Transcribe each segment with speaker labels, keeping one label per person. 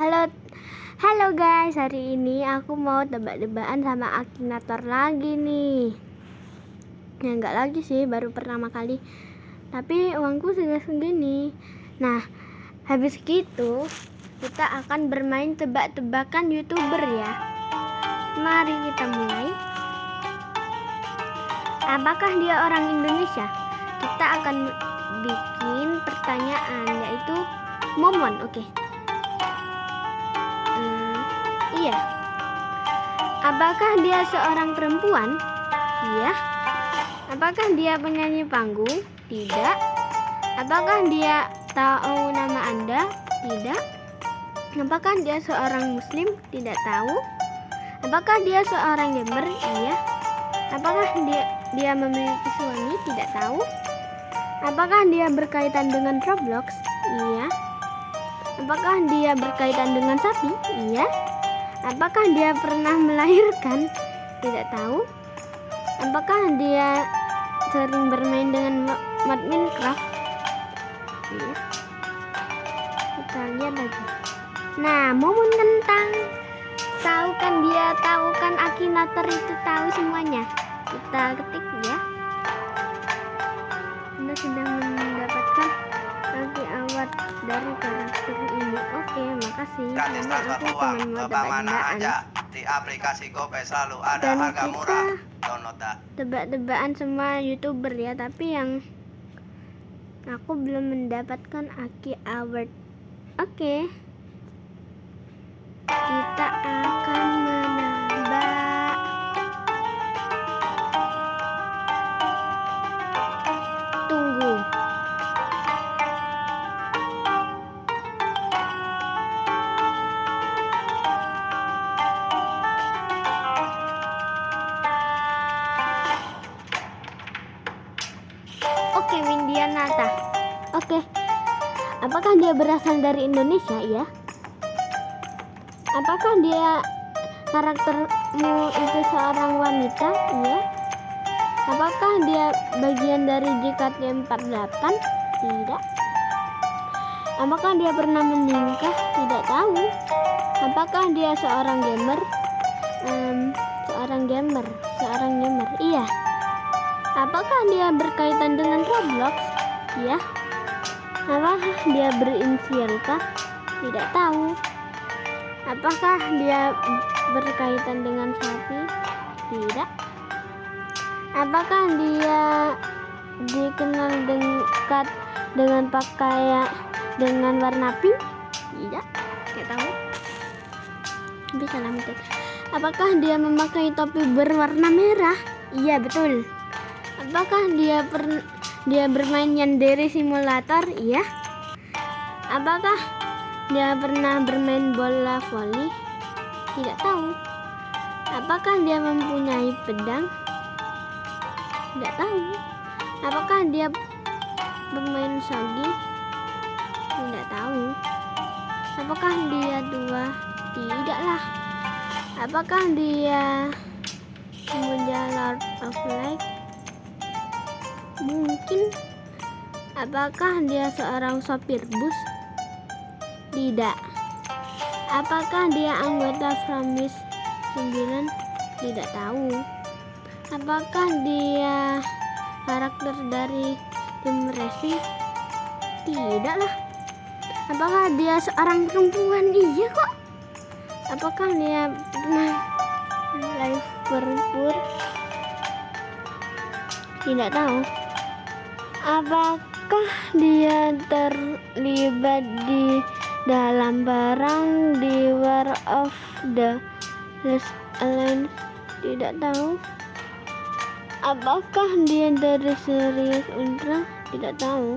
Speaker 1: Halo, halo guys, hari ini aku mau tebak-tebakan sama Akinator lagi nih. Ya enggak lagi sih, baru pertama kali. Tapi uangku sudah segini. Nah, habis gitu kita akan bermain tebak-tebakan YouTuber ya. Mari kita mulai. Apakah dia orang Indonesia? Kita akan bikin pertanyaan yaitu Momon, oke. Iya. Apakah dia seorang perempuan? Iya. Apakah dia penyanyi panggung? Tidak. Apakah dia tahu nama Anda? Tidak. Apakah dia seorang muslim? Tidak tahu. Apakah dia seorang gamer? Iya. Apakah dia memiliki suami? Tidak tahu. Apakah dia berkaitan dengan Roblox? Iya. Apakah dia berkaitan dengan sapi? Iya. Apakah dia pernah melahirkan? Tidak tahu. Apakah dia sering bermain dengan mod Minecraft? Iya. Kita lihat lagi. Nah, Momon kentang. Tahu kan Akinator itu tahu semuanya. Kita ketik ya. Anda sudah mendapatkan anti award dari karakter ini. Oke, makasih.
Speaker 2: Gratis transfer uang ke bank mana aja. Di aplikasi GoPay selalu ada
Speaker 1: Dan
Speaker 2: harga
Speaker 1: kita
Speaker 2: murah. Download dah.
Speaker 1: tebak-tebakan semua YouTuber ya, tapi yang aku belum mendapatkan Aki Award. Oke. Kita akan menebak. Tunggu. Oke, Windianata. Oke. Apakah dia berasal dari Indonesia? Ya. Apakah dia karaktermu itu seorang wanita? Iya. Apakah dia bagian dari JKT48? Tidak. Apakah dia pernah menikah? Tidak tahu. Apakah dia seorang gamer? Seorang gamer. Iya. Apakah dia berkaitan dengan Roblox? Iya. Apakah dia berinisial K? Tidak tahu. Apakah dia berkaitan dengan sapi? Tidak. Apakah dia dikenal dekat dengan pakaian dengan warna pink? Tidak. Tidak tahu. Bisa lah mungkin. Apakah dia memakai topi berwarna merah? Iya, betul. Apakah dia bermain Yandere Simulator? Iya. Apakah dia pernah bermain bola voli? Tidak tahu. Apakah dia mempunyai pedang? Tidak tahu. Apakah dia bermain shogi? Tidak tahu. Apakah dia tua? Tidaklah. Apakah dia pemuja Lord of Light? Mungkin. Apakah dia seorang sopir bus? Tidak. Apakah dia anggota Framis 9? Tidak tahu. Apakah dia karakter dari tim Resi? Tidaklah. Apakah dia seorang perempuan? Iya kok. Apakah dia pernah Liverpool? Tidak tahu. Apakah dia terlibat di dalam perang di War of the Last Alliance? Tidak tahu. Apakah dia dari series Ultra? Tidak tahu.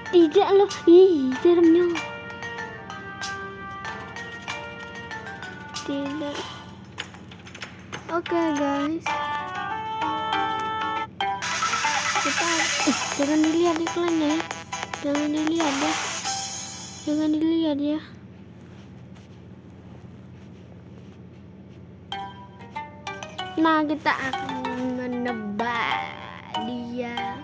Speaker 1: Tidak loh. Ih, seremnya. Tidak. Oke guys. Kita jangan dilihat iklannya ya. Jangan dilihat ya. Jangan dilihat ya. Nah, kita akan menebak dia.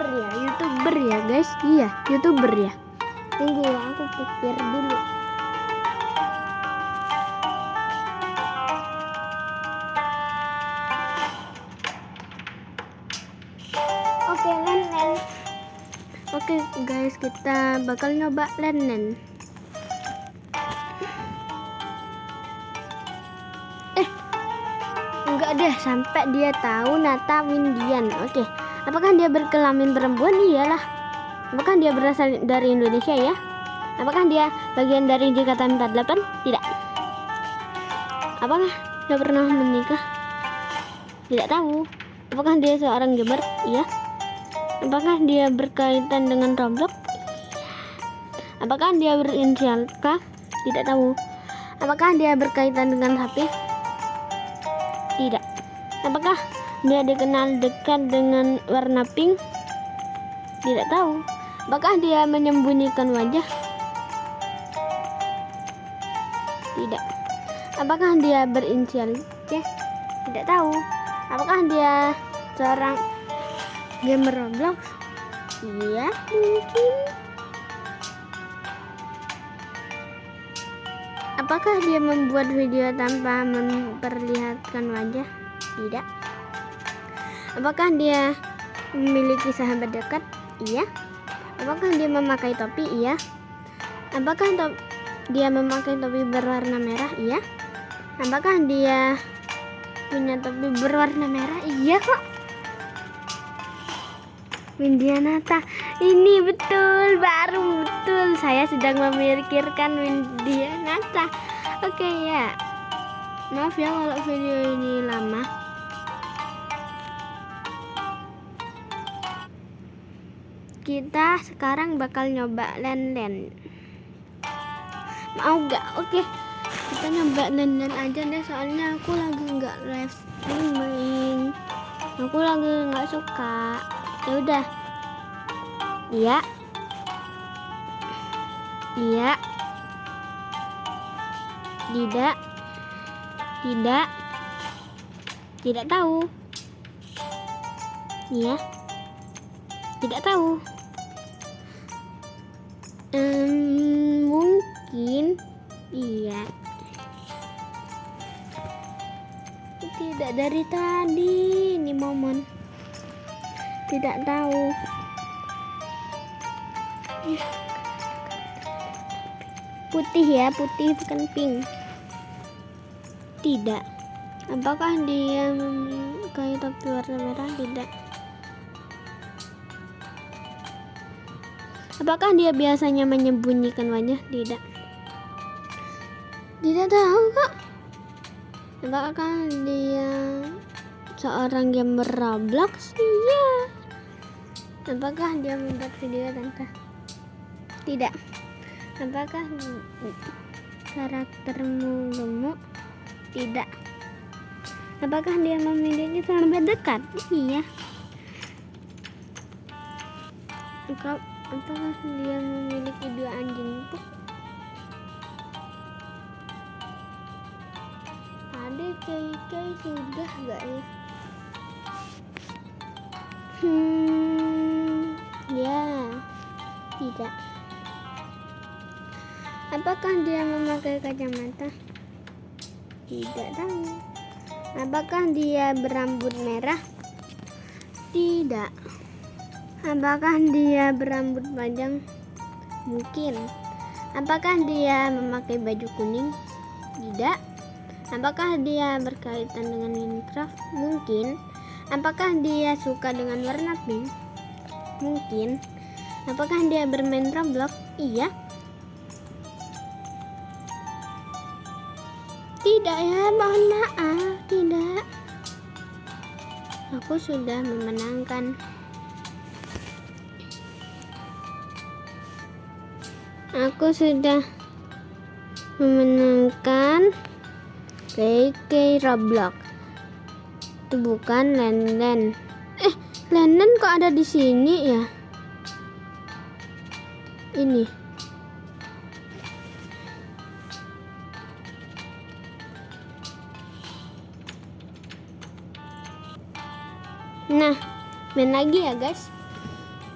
Speaker 1: YouTuber ya guys. Iya, YouTuber ya. Tunggu, aku pikir dulu. Oke, Len. Oke guys, kita bakal nyoba Len. Enggak deh, sampai dia tahu Nata Windian. Oke, apakah dia berkelamin perempuan? Iyalah. Apakah dia berasal dari Indonesia ya? Apakah dia bagian dari JKT 48? Tidak. Apakah dia pernah menikah? Tidak tahu. Apakah dia seorang gamer? Iya. Apakah dia berkaitan dengan Roblox? Apakah dia berinisial K? Tidak tahu. Apakah dia berkaitan dengan HP? Tidak. Apakah dia dikenal dekat dengan warna pink? Tidak tahu. Apakah dia menyembunyikan wajah? Tidak. Apakah dia berinisial C? Tidak tahu. Apakah dia seorang gamer Roblox? Iya, mungkin. Apakah dia membuat video tanpa memperlihatkan wajah? Tidak. Apakah dia memiliki sahabat dekat? Iya. Apakah dia memakai topi? Iya. Apakah dia memakai topi berwarna merah? Iya. Apakah dia punya topi berwarna merah? Iya kok. Windianata, ini betul, baru betul. Saya sedang memikirkan Windianata. Oke ya, maaf ya kalau video ini lama. Kita sekarang bakal nyoba Len. Mau gak? Oke, kita nyoba Len aja deh. Soalnya aku lagi nggak live streaming. Aku lagi nggak suka. Ya udah. Iya. Tidak tahu. Iya. Tidak tahu. Mungkin iya. Tidak dari tadi. Ini momen. Tidak tahu. Putih ya, putih bukan pink. Tidak. Apakah dia memakai topi warna merah? Tidak. Apakah dia biasanya menyembunyikan wajah? Tidak. Tidak tahu kok. Apakah dia seorang gamer Roblox? Iya. Apakah dia membuat video tentang? Tidak. Apakah karaktermu gemuk? Tidak. Apakah dia memiliki sahabat dekat? Iya. Apakah dia memiliki 2 anjing pug? Ada Kei sudah gak ya? Ya, tidak. Apakah dia memakai kacamata? Tidak tahu. Apakah dia berambut merah? Tidak. Apakah dia berambut panjang? Mungkin. Apakah dia memakai baju kuning? Tidak. Apakah dia berkaitan dengan Minecraft? Mungkin. Apakah dia suka dengan warna pink? Mungkin. Apakah dia bermain Roblox? Iya. Tidak ya, mohon maaf. Tidak. Aku sudah memenangkan. Aku sudah memenangkan KK Roblox. Itu bukan Len. Len kok ada di sini ya? Ini. Nah, main lagi ya guys.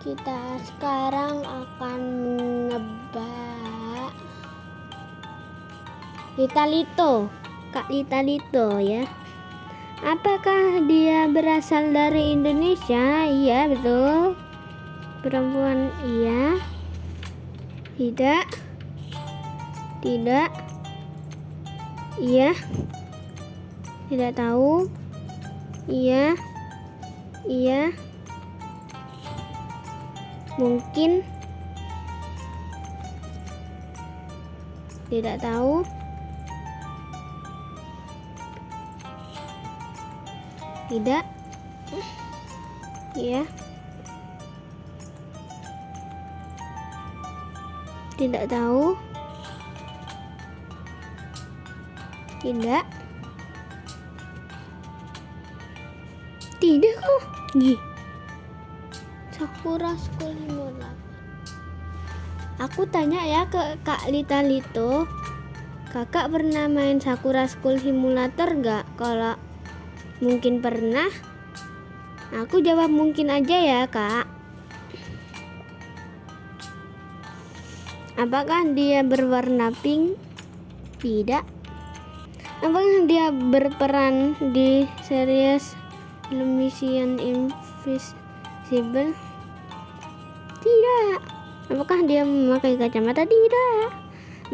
Speaker 1: Kita sekarang akan menebak Litalito, Kak Litalito ya. Apakah dia berasal dari Indonesia? Iya, betul. Perempuan, iya. Tidak. Tidak. Iya. Tidak tahu. Iya. Iya. Mungkin. Tidak tahu. Tidak. Iya. Tidak tahu. Tidak. Tidak kok. Gih. Sakura School Simulator. Aku tanya ya ke Kak Litalito, kakak pernah main Sakura School Simulator gak? Kalau mungkin pernah, aku jawab mungkin aja ya kak. Apakah dia berwarna pink? Tidak. Apakah dia berperan di series Mission Impossible? Tidak. Apakah dia memakai kacamata? Tidak.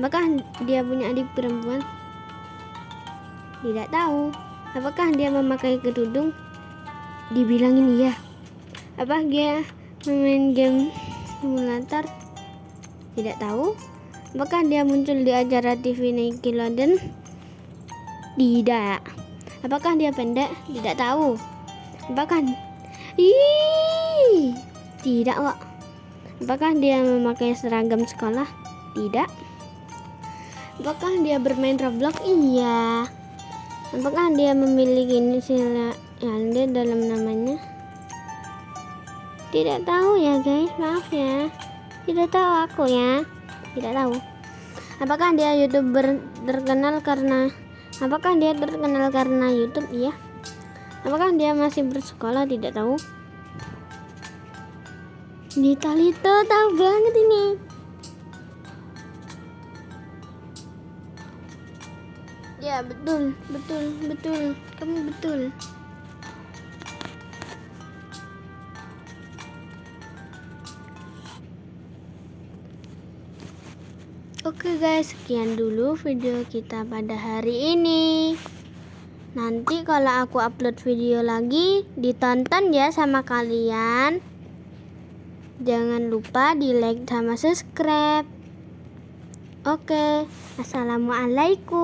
Speaker 1: Apakah dia punya adik perempuan? Tidak tahu. Apakah dia memakai kerudung? Dibilangin iya. Apakah dia memain game simulator? Tidak tahu. Apakah dia muncul di acara TV Nickelodeon? Tidak. Apakah dia pendek? Tidak tahu. Apakah tidak kok. Apakah dia memakai seragam sekolah? Tidak. Apakah dia bermain Roblox? Iya. Apakah dia memiliki inisial Yalde dalam namanya? Tidak tahu ya guys, maaf ya. Tidak tahu aku ya. Tidak tahu. Apakah dia YouTuber terkenal karena YouTube? Iya. Apakah dia masih bersekolah? Tidak tahu. Litalito tahu banget ini. Ya betul. Kamu betul. Oke guys, sekian dulu video kita pada hari ini. Nanti kalau aku upload video lagi, ditonton ya sama kalian. Jangan lupa di like sama subscribe. Oke, assalamualaikum.